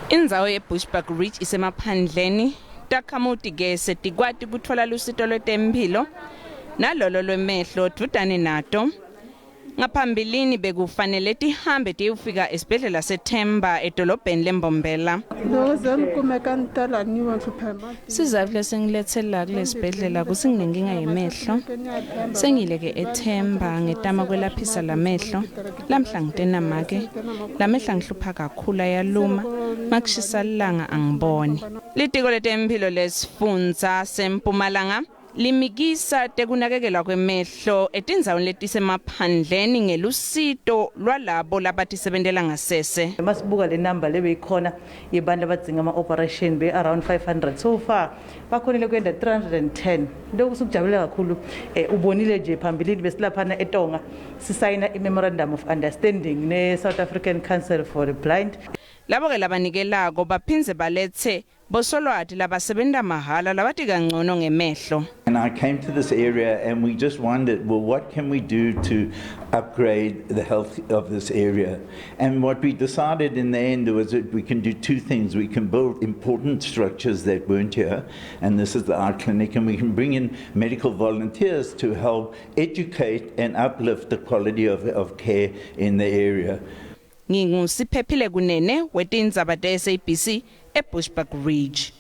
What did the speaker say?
Indzawo ye-Bushbuck Ridge isemaphandleni, takhamuti ke setikwati kutfola lusito lwetemphilo nalolo lwemehlo dvutane nato. Ngaphambilini bekufanele tihambe tiyofika esibhedlela seThemba edolobheni leMbombela. Sizatfu lesengiletsela kulesibhedlela kutsi nginenkinga yemehlo. Sengile ke eThemba ngetama kwelaphisa lamehlo. Lamhla ngitenama-ke. Lamehla ngihlupha kakhulu ayaluma. Makushisa lilanga angiboni. Litiko letemphilo lesifundza seMpumalanga limikisa tekunakekelwa kwemehlo etindzaweni letisemaphandleni ngelusito lwalabo labatisebentela ngasese. Masibuka le number lebeyikhona yebantu abadzinga ama-operation be around 500 so far bakhonile kwenda 310. Lokhu sikujabulela kakhulu. Ubonile nje phambilini besilaphana eTonga sisayina i-memorandum of understanding ne-South African Council for the Blind. Labo ke labanikelako baphinze balethe bosolwati labasebenta mahala labati kangcono ngemehlo. And I came to this area and we just wondered, well, what can we do to upgrade the health of this area? And what we decided in the end was that we can do two things. We can build important structures that weren't here, and this is the eye clinic, and we can bring in medical volunteers to help educate and uplift the quality of care in the area. Ngingu Siphephile Kunene wetindzaba te-SABC eBushbuck Ridge.